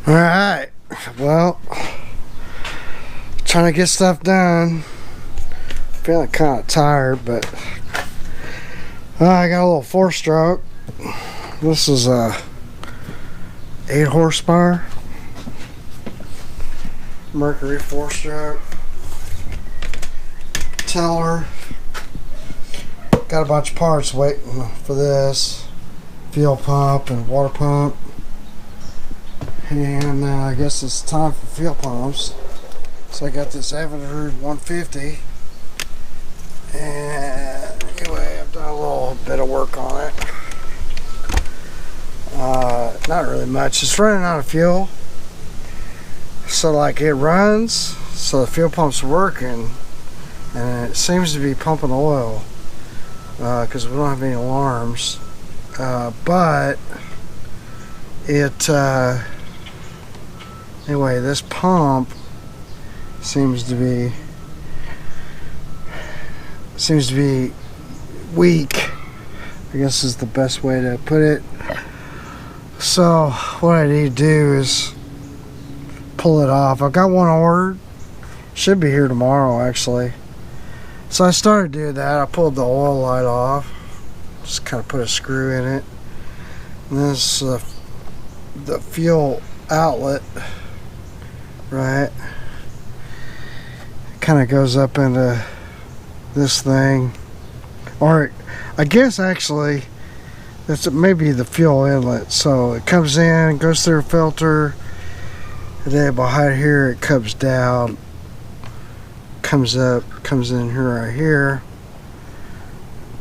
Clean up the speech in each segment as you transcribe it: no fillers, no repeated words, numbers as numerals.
Alright, well, trying to get stuff done. Feeling kind of tired, but I got a little 4-stroke. This is a 8 horsepower Mercury 4-stroke tiller. Got a bunch of parts waiting for this fuel pump and water pump. And I guess it's time for fuel pumps. So I got this Evinrude 150. And anyway, I've done a little bit of work on it. Not really much. It's running out of fuel. So like it runs, so the fuel pump's working. And it seems to be pumping oil. Because we don't have any alarms. But it... Anyway, this pump seems to be weak, I guess is the best way to put it. So what I need to do is pull it off. I've got one ordered. Should be here tomorrow actually. So I started doing that. I pulled the oil light off. Just kind of put a screw in it. And this is the fuel outlet. Right, kind of goes up into this thing, or I guess actually it's maybe the fuel inlet. So it comes in, goes through a filter, and then behind here it comes down, comes up, comes in here right here,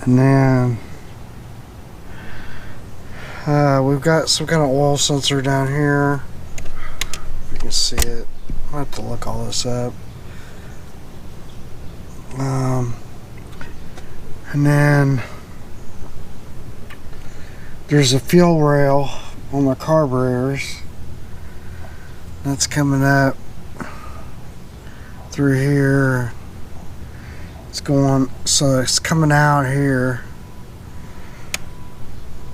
and then we've got some kind of oil sensor down here. You can see it. I have to look all this up. And then there's a fuel rail on the carburetors that's coming up through here. It's going, so it's coming out here.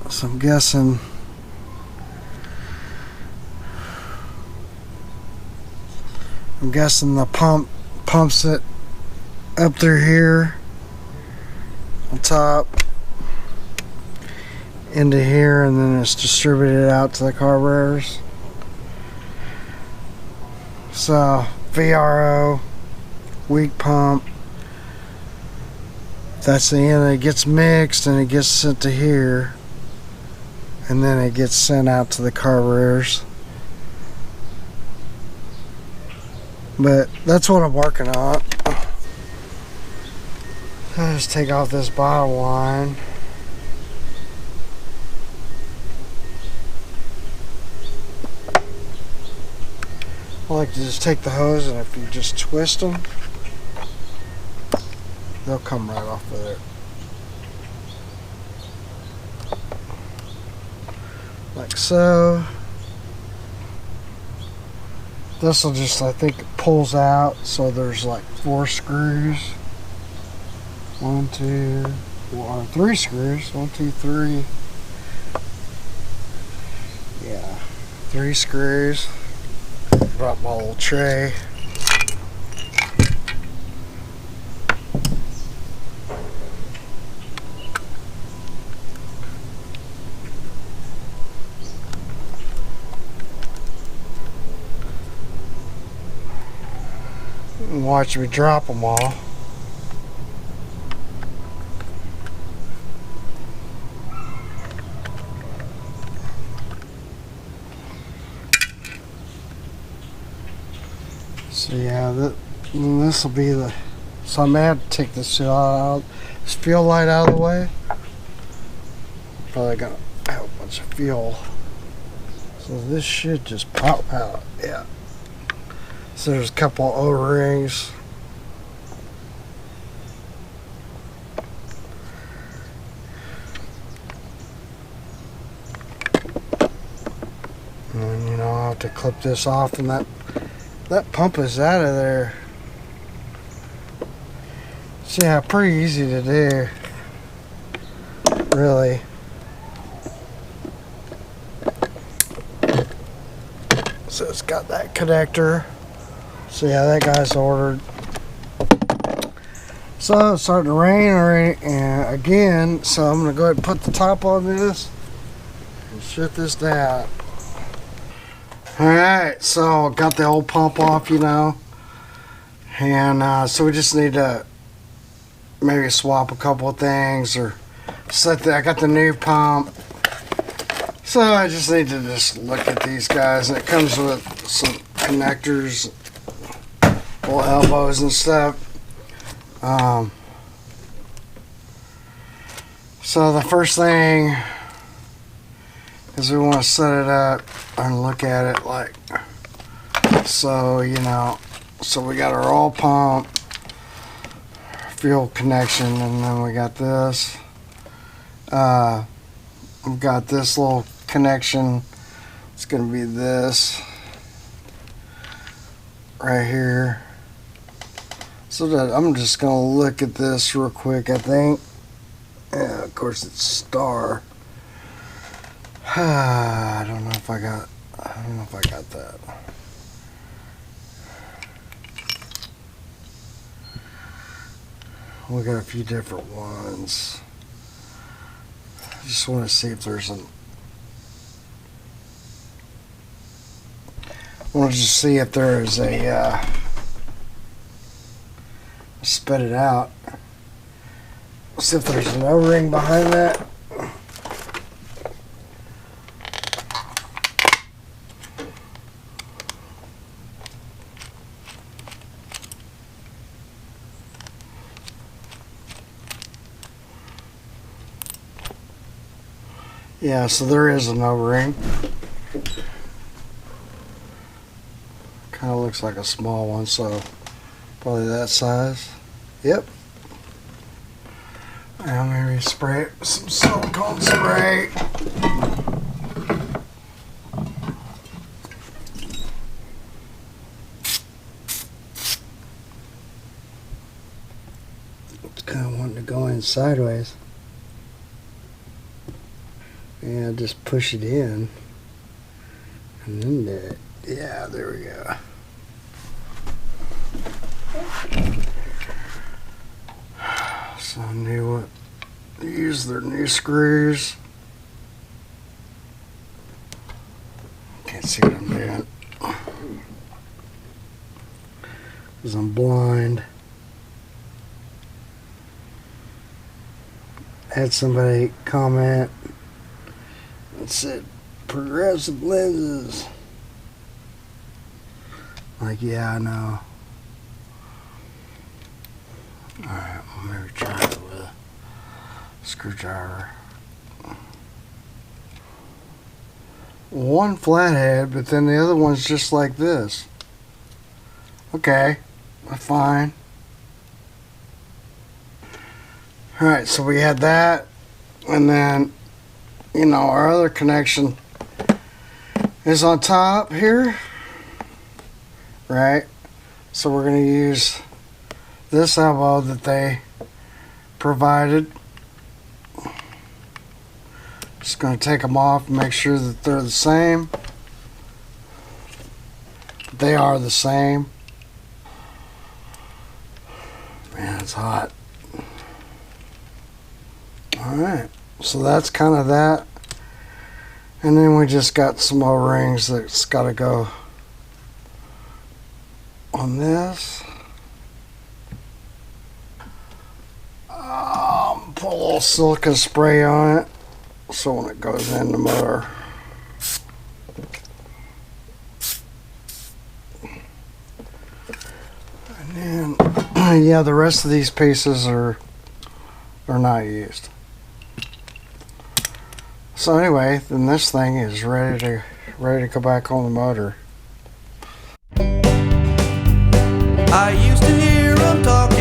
So I'm guessing the pump pumps it up through here on top into here, and then it's distributed out to the carburetors. So VRO, weak pump, that's the end. It gets mixed and it gets sent to here, and then it gets sent out to the carburetors. But that's what I'm working on. I'll just take off this bottom line. I like to just take the hose, and if you just twist them, they'll come right off of there. Like so. This will just, I think it pulls out, so there's like 4 screws. 1, 2, 3 screws. 1, 2, 3. Yeah, 3 screws. Drop my little tray. And watch me drop them all. So yeah, this will be the. So I may have to take this fuel light out of the way. Probably gonna have a bunch of fuel. So this should just pop out. Yeah. So there's a couple of O-rings. And then, you know, I'll have to clip this off, and that pump is out of there. So yeah, pretty easy to do. Really. So it's got that connector. So yeah, that guy's ordered. So it's starting to rain already, and again, so I'm gonna go ahead and put the top on this and shut this down. Alright, so got the old pump off, you know, and so we just need to maybe swap a couple of things or set I got the new pump, so I just need to just look at these guys, and it comes with some connectors, little elbows and stuff. So the first thing is we want to set it up and look at it like so, you know. So we got our oil pump, fuel connection, and then we got this. We've got this little connection. It's going to be this right here. So that I'm just going to look at this real quick, I think. Yeah, of course it's star. I don't know if I got that. We got a few different ones. I just want to see if there's I want to just see if there is a spit it out. See if there's an O-ring behind that. Yeah, so there is an O-ring. Kind of looks like a small one, so probably that size. Yep. And maybe spray it with some silicone spray. It's kind of wanting to go in sideways. And just push it in. And then that. Yeah, there we go. So I knew what. Use their new screws. Can't see what I'm doing because I'm blind. Had somebody comment and said progressive lenses. Like, yeah, I know. Alright, well, maybe try it with a screwdriver. One flathead, but then the other one's just like this. Okay, fine. Alright, so we had that, and then, you know, our other connection is on top here, right? So we're going to use this elbow that they provided. Just going to take them off and make sure that they're the same. They are the same. Man, it's hot. Alright, so that's kind of that. And then we just got some O-rings that's got to go on this. Put a little silicone spray on it so when it goes in the motor. And then, yeah, the rest of these pieces are not used. So anyway, then this thing is ready to go back on the motor. I used to hear 'em talk